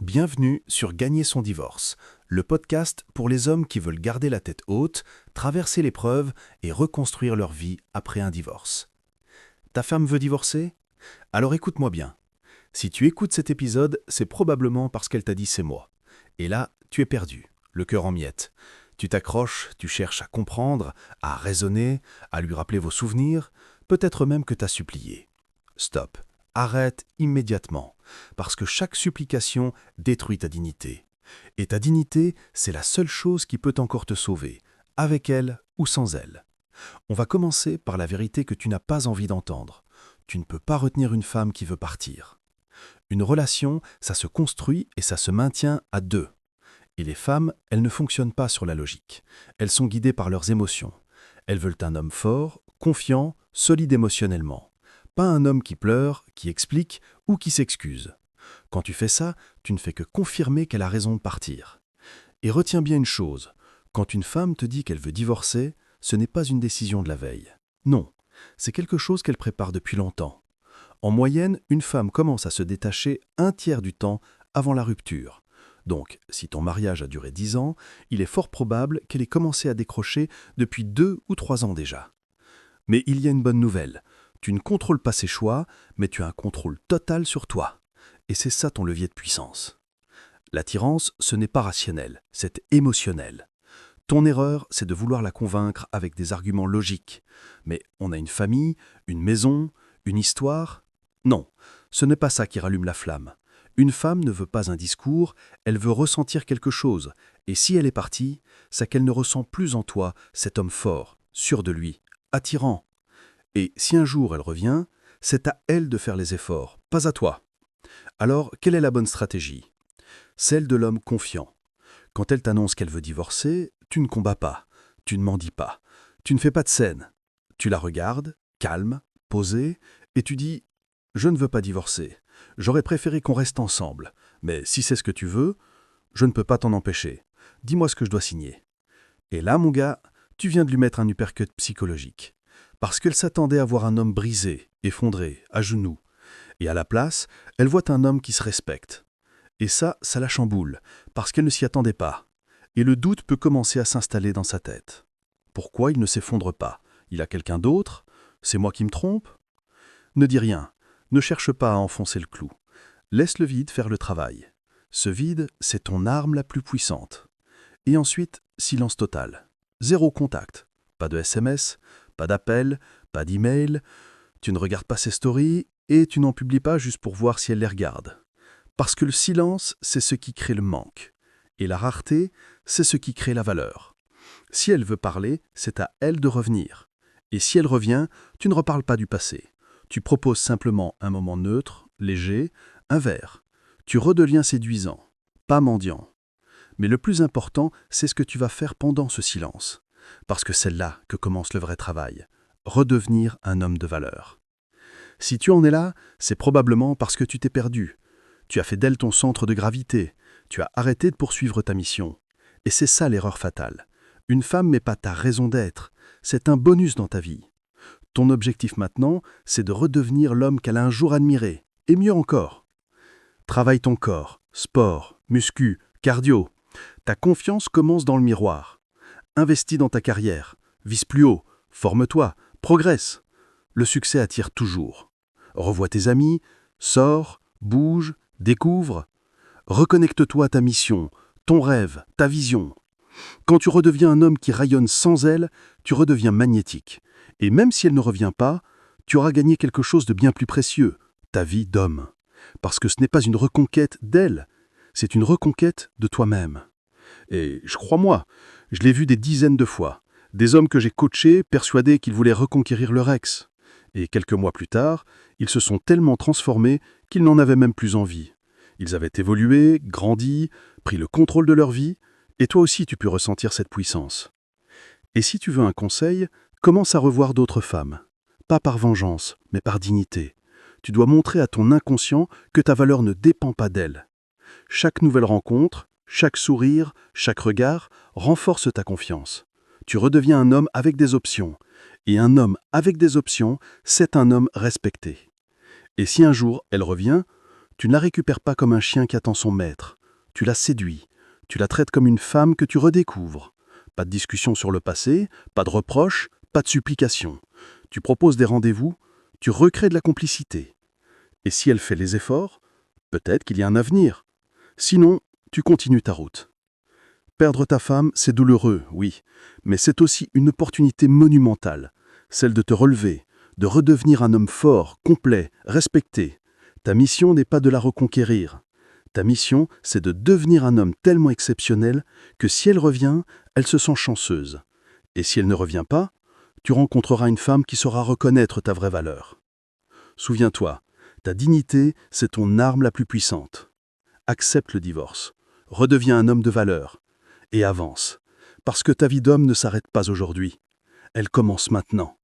Bienvenue sur Gagner son divorce, le podcast pour les hommes qui veulent garder la tête haute, traverser l'épreuve et reconstruire leur vie après un divorce. Ta femme veut divorcer? Alors écoute-moi bien. Si tu écoutes cet épisode, c'est probablement parce qu'elle t'a dit c'est moi. Et là, tu es perdu, le cœur en miettes. Tu t'accroches, tu cherches à comprendre, à raisonner, à lui rappeler vos souvenirs, peut-être même que t'as supplié. Stop. Arrête immédiatement, parce que chaque supplication détruit ta dignité. Et ta dignité, c'est la seule chose qui peut encore te sauver, avec elle ou sans elle. On va commencer par la vérité que tu n'as pas envie d'entendre. Tu ne peux pas retenir une femme qui veut partir. Une relation, ça se construit et ça se maintient à deux. Et les femmes, elles ne fonctionnent pas sur la logique. Elles sont guidées par leurs émotions. Elles veulent un homme fort, confiant, solide émotionnellement. Pas un homme qui pleure, qui explique ou qui s'excuse. Quand tu fais ça, tu ne fais que confirmer qu'elle a raison de partir. Et retiens bien une chose, quand une femme te dit qu'elle veut divorcer, ce n'est pas une décision de la veille. Non, c'est quelque chose qu'elle prépare depuis longtemps. En moyenne, une femme commence à se détacher un tiers du temps avant la rupture. Donc, si ton mariage a duré 10 ans, il est fort probable qu'elle ait commencé à décrocher depuis 2 ou 3 ans déjà. Mais il y a une bonne nouvelle. Tu ne contrôles pas ses choix, mais tu as un contrôle total sur toi. Et c'est ça ton levier de puissance. L'attirance, ce n'est pas rationnel, c'est émotionnel. Ton erreur, c'est de vouloir la convaincre avec des arguments logiques. Mais on a une famille, une maison, une histoire. Non, ce n'est pas ça qui rallume la flamme. Une femme ne veut pas un discours, elle veut ressentir quelque chose. Et si elle est partie, c'est qu'elle ne ressent plus en toi cet homme fort, sûr de lui, attirant. Et si un jour elle revient, c'est à elle de faire les efforts, pas à toi. Alors, quelle est la bonne stratégie? Celle de l'homme confiant. Quand elle t'annonce qu'elle veut divorcer, tu ne combats pas, tu ne mendis pas, tu ne fais pas de scène. Tu la regardes, calme, posée, et tu dis « Je ne veux pas divorcer. J'aurais préféré qu'on reste ensemble. Mais si c'est ce que tu veux, je ne peux pas t'en empêcher. Dis-moi ce que je dois signer. » Et là, mon gars, tu viens de lui mettre un uppercut psychologique. Parce qu'elle s'attendait à voir un homme brisé, effondré, à genoux. Et à la place, elle voit un homme qui se respecte. Et ça la chamboule, parce qu'elle ne s'y attendait pas. Et le doute peut commencer à s'installer dans sa tête. Pourquoi il ne s'effondre pas? Il a quelqu'un d'autre? C'est moi qui me trompe? Ne dis rien, ne cherche pas à enfoncer le clou. Laisse le vide faire le travail. Ce vide, c'est ton arme la plus puissante. Et ensuite, silence total. Zéro contact. Pas de SMS, pas d'appel, pas d'email, tu ne regardes pas ses stories et tu n'en publies pas juste pour voir si elle les regarde. Parce que le silence, c'est ce qui crée le manque. Et la rareté, c'est ce qui crée la valeur. Si elle veut parler, c'est à elle de revenir. Et si elle revient, tu ne reparles pas du passé. Tu proposes simplement un moment neutre, léger, un verre. Tu redeviens séduisant, pas mendiant. Mais le plus important, c'est ce que tu vas faire pendant ce silence. Parce que c'est là que commence le vrai travail. Redevenir un homme de valeur. Si tu en es là, c'est probablement parce que tu t'es perdu. Tu as fait d'elle ton centre de gravité. Tu as arrêté de poursuivre ta mission. Et c'est ça l'erreur fatale. Une femme n'est pas ta raison d'être. C'est un bonus dans ta vie. Ton objectif maintenant, c'est de redevenir l'homme qu'elle a un jour admiré. Et mieux encore. Travaille ton corps, sport, muscu, cardio. Ta confiance commence dans le miroir. Investis dans ta carrière, vise plus haut, forme-toi, progresse. Le succès attire toujours. Revois tes amis, sors, bouge, découvre. Reconnecte-toi à ta mission, ton rêve, ta vision. Quand tu redeviens un homme qui rayonne sans elle, tu redeviens magnétique. Et même si elle ne revient pas, tu auras gagné quelque chose de bien plus précieux, ta vie d'homme. Parce que ce n'est pas une reconquête d'elle, c'est une reconquête de toi-même. Et je crois-moi, je l'ai vu des dizaines de fois. Des hommes que j'ai coachés persuadés qu'ils voulaient reconquérir leur ex. Et quelques mois plus tard, ils se sont tellement transformés qu'ils n'en avaient même plus envie. Ils avaient évolué, grandi, pris le contrôle de leur vie, et toi aussi tu peux ressentir cette puissance. Et si tu veux un conseil, commence à revoir d'autres femmes. Pas par vengeance, mais par dignité. Tu dois montrer à ton inconscient que ta valeur ne dépend pas d'elle. Chaque nouvelle rencontre, chaque sourire, chaque regard renforce ta confiance. Tu redeviens un homme avec des options. Et un homme avec des options, c'est un homme respecté. Et si un jour elle revient, Tu ne la récupères pas comme un chien qui attend son maître. Tu la séduis. Tu la traites comme une femme que tu redécouvres. Pas de discussion sur le passé, pas de reproches, pas de supplications. Tu proposes des rendez-vous, tu recrées de la complicité. Et si elle fait les efforts, peut-être qu'il y a un avenir. Sinon, tu continues ta route. Perdre ta femme, c'est douloureux, oui, mais c'est aussi une opportunité monumentale, celle de te relever, de redevenir un homme fort, complet, respecté. Ta mission n'est pas de la reconquérir. Ta mission, c'est de devenir un homme tellement exceptionnel que si elle revient, elle se sent chanceuse. Et si elle ne revient pas, tu rencontreras une femme qui saura reconnaître ta vraie valeur. Souviens-toi, ta dignité, c'est ton arme la plus puissante. Accepte le divorce, redeviens un homme de valeur et avance, parce que ta vie d'homme ne s'arrête pas aujourd'hui, elle commence maintenant.